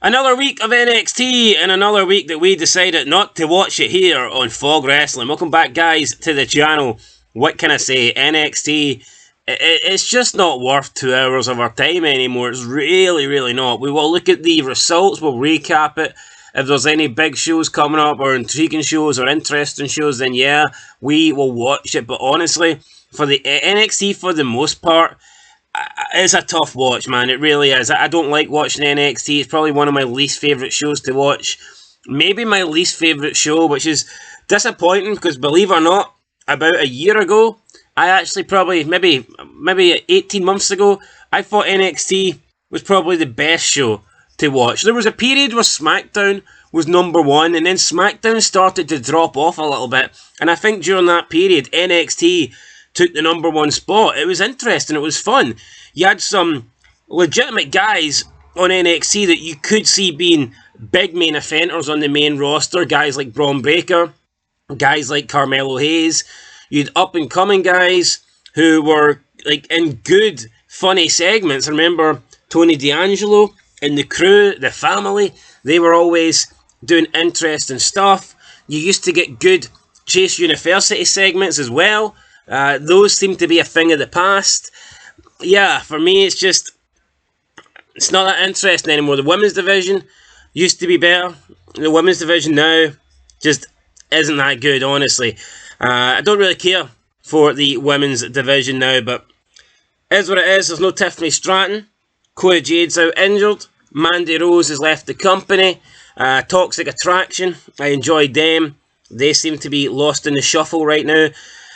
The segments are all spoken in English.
Another week of NXT and another week that we decided not to watch it here on Fog Wrestling. Welcome back, guys, to the channel. What can I say? NXT, it's just not worth 2 hours of our time anymore. It's really not. We will look at the results, we'll recap it. If there's any big shows coming up or intriguing shows or interesting shows, then yeah, we will watch it. But honestly, for the NXT, for the most part, it's a tough watch, man. It really is. I don't like watching NXT. It's probably one of my least favourite shows to watch. Maybe my least favourite show, which is disappointing because, believe it or not, about a year ago, I actually probably, maybe 18 months ago, I thought NXT was probably the best show to watch. There was a period where SmackDown was number one, and then SmackDown started to drop off a little bit. And I think during that period, NXT took the number one spot. It was interesting. It was fun. You had some legitimate guys on NXT that you could see being big main eventers on the main roster. Guys like Braun Breaker, guys like Carmelo Hayes. You had up and coming guys who were like in good, funny segments. I remember Tony D'Angelo and the crew, the family. They were always doing interesting stuff. You used to get good Chase University segments as well. Those seem to be a thing of the past. Yeah, for me, it's not that interesting anymore. The women's division used to be better. The women's division now just isn't that good, honestly. I don't really care for the women's division now, but it is what it is. There's no Tiffany Stratton. Cora Jade's out injured. Mandy Rose has left the company. Toxic Attraction, I enjoyed them. They seem to be lost in the shuffle right now.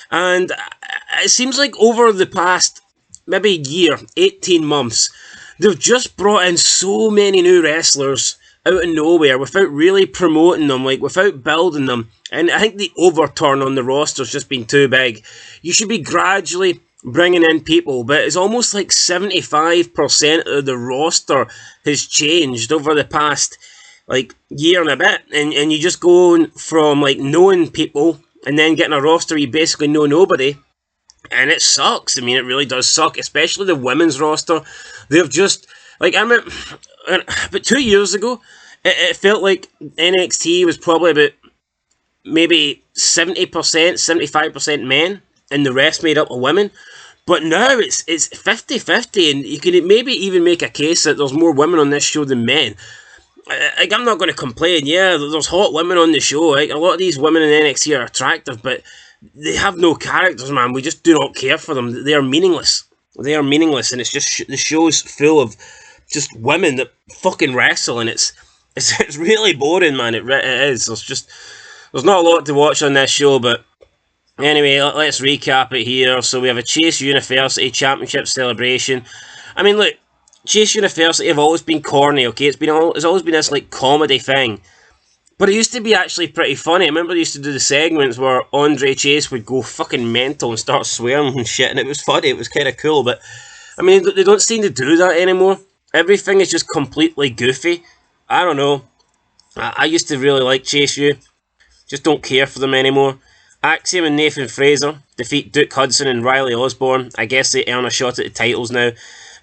And it seems like over the past, maybe year, 18 months, they've just brought in so many new wrestlers out of nowhere without really promoting them, like without building them. And I think the overturn on the roster's just been too big. You should be gradually bringing in people, but it's almost like 75% of the roster has changed over the past like year and a bit. And you just go from like knowing people and then getting a roster you basically know nobody, and it sucks. I mean, it really does suck, especially the women's roster. They've just, like, I remember, but 2 years ago, it felt like NXT was probably about maybe 70%, 75% men, and the rest made up of women. But now it's 50-50, and you can maybe even make a case that there's more women on this show than men. Like, I'm not going to complain. Yeah, there's hot women on the show. Like, a lot of these women in NXT are attractive, but they have no characters, man. We just do not care for them. They are meaningless. They are meaningless, and it's just the show's full of just women that fucking wrestle, and it's really boring, man. It is. There's not a lot to watch on this show, but anyway, let's recap it here. So we have a Chase University Championship celebration. I mean, look, Chase University have always been corny, okay? It's always been this, like, comedy thing. But it used to be actually pretty funny. I remember they used to do the segments where Andre Chase would go fucking mental and start swearing and shit, and it was funny. It was kind of cool, but, I mean, they don't seem to do that anymore. Everything is just completely goofy. I don't know. I used to really like Chase U. Just don't care for them anymore. Axiom and Nathan Fraser defeat Duke Hudson and Riley Osborne. I guess they earn a shot at the titles now.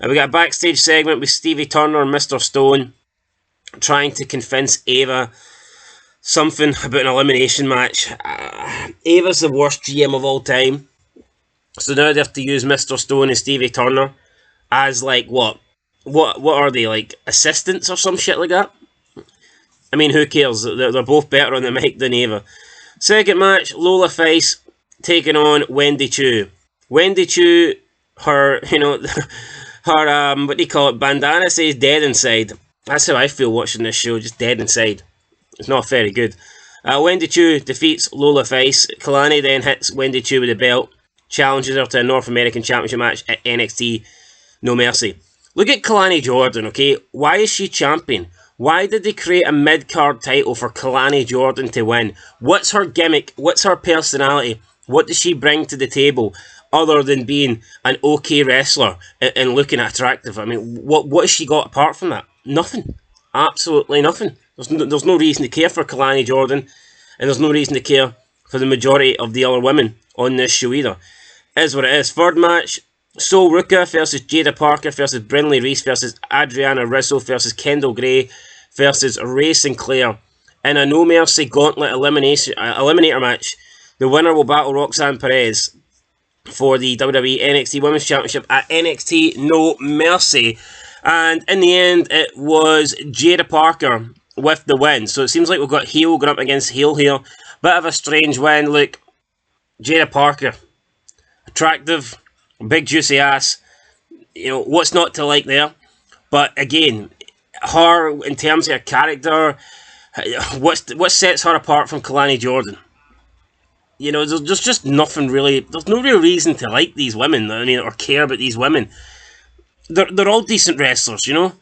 We got a backstage segment with Stevie Turner and Mr. Stone trying to convince Ava something about an elimination match. Ava's the worst GM of all time. So now they have to use Mr. Stone and Stevie Turner as, like, what are they, like, assistants or some shit like that? I mean, who cares? They're both better on the mic than Ava. Second match, Lola Fice taking on Wendy Chu. Wendy Chu, her, her, what do you call it, bandana says dead inside. That's how I feel watching this show, just dead inside. It's not very good. Wendy Chu defeats Lola Fice. Kalani then hits Wendy Chu with the belt, challenges her to a North American Championship match at NXT No Mercy. Look at Kalani Jordan, okay? Why is she champion? Why did they create a mid-card title for Kalani Jordan to win? What's her gimmick? What's her personality? What does she bring to the table other than being an okay wrestler and looking attractive? I mean, what has she got apart from that? Nothing. Absolutely nothing. There's no reason to care for Kalani Jordan, and there's no reason to care for the majority of the other women on this show either. It is what it is. Third match, Sol Ruka versus Jada Parker versus Brinley Reese versus Adriana Russo versus Kendall Gray versus Ray Sinclair in a No Mercy Gauntlet eliminator match. The winner will battle Roxanne Perez for the WWE NXT Women's Championship at NXT No Mercy. And in the end, it was Jada Parker with the win. So it seems like we've got heel going up against heel here. Bit of a strange win. Look, Jada Parker, attractive, big juicy ass. You know, what's not to like there? But again, her, in terms of her character, what sets her apart from Kalani Jordan? You know, there's just nothing really. There's no real reason to like these women. I mean, or care about these women. They're all decent wrestlers, you know.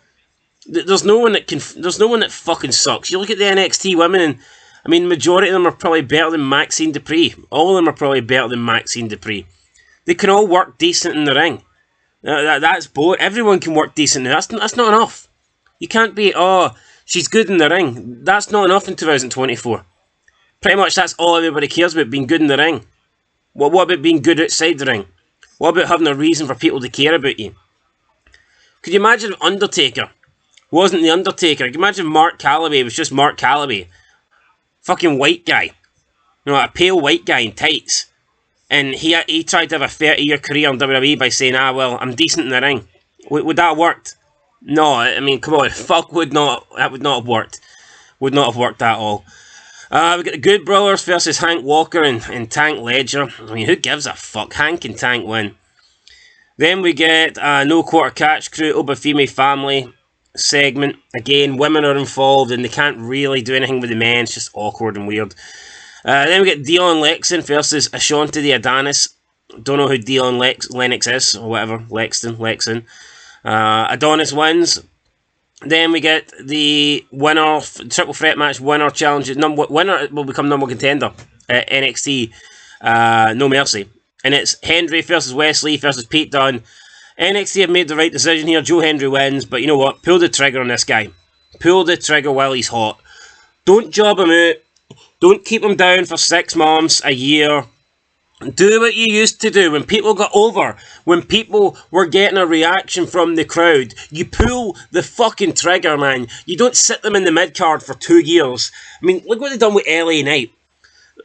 There's no one that can. There's no one that fucking sucks. You look at the NXT women, and I mean, majority of them are probably better than Maxine Dupree. All of them are probably better than Maxine Dupree. They can all work decent in the ring. That's both. Everyone can work decent. That's not enough. You can't be, oh, she's good in the ring. That's not enough in 2024. Pretty much that's all everybody cares about, being good in the ring. What about being good outside the ring? What about having a reason for people to care about you? Could you imagine if Undertaker wasn't the Undertaker? Could you imagine if Mark Calloway was just Mark Calloway? Fucking white guy. You know, a pale white guy in tights. And he tried to have a 30-year career in WWE by saying, well, I'm decent in the ring. Would that have worked? No, I mean, come on. That would not have worked. Would not have worked at all. We got the Good Brothers versus Hank Walker and Tank Ledger. I mean, who gives a fuck? Hank and Tank win. Then we get No Quarter Catch Crew, Obafemi family segment. Again, women are involved and they can't really do anything with the men. It's just awkward and weird. Then we get Dion Lexon versus Ashanti the Adonis. Don't know who Dion Lennox is, or whatever. Lexon. Adonis wins. Then we get the winner, triple threat match winner challenge. Winner will become number contender at NXT No Mercy. And it's Hendry versus Wesley versus Pete Dunne. NXT have made the right decision here. Joe Hendry wins, but you know what? Pull the trigger on this guy. Pull the trigger while he's hot. Don't job him out. Don't keep him down for 6 months, a year. Do what you used to do when people got over, when people were getting a reaction from the crowd. You pull the fucking trigger, man. You don't sit them in the mid-card for 2 years. I mean, look what they've done with LA Knight.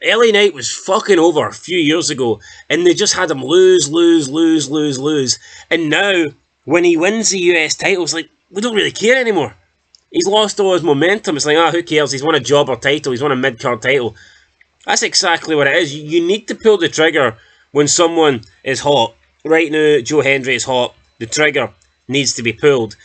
LA Knight was fucking over a few years ago, and they just had him lose. And now, when he wins the US title, it's like, we don't really care anymore. He's lost all his momentum. It's like, who cares? He's won a jobber title. He's won a mid-card title. That's exactly what it is. You need to pull the trigger when someone is hot. Right now, Joe Hendry is hot. The trigger needs to be pulled.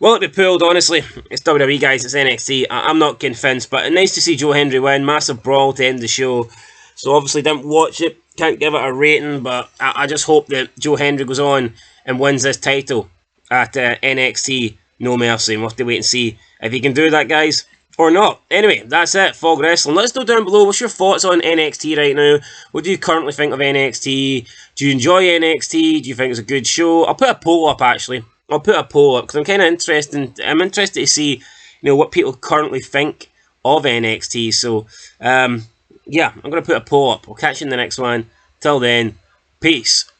Will it be pulled? Honestly, it's WWE, guys. It's NXT. I'm not convinced, but nice to see Joe Hendry win. Massive brawl to end the show. So obviously didn't watch it. Can't give it a rating, but I just hope that Joe Hendry goes on and wins this title at NXT No Mercy. We'll have to wait and see if he can do that, guys, or not. Anyway, that's it. Fog Wrestling. Let us know down below. What's your thoughts on NXT right now? What do you currently think of NXT? Do you enjoy NXT? Do you think it's a good show? I'll put a poll up, actually. I'll put a poll up because I'm kind of interested. I'm interested to see, what people currently think of NXT. So, yeah, I'm going to put a poll up. I'll catch you in the next one. Till then, peace.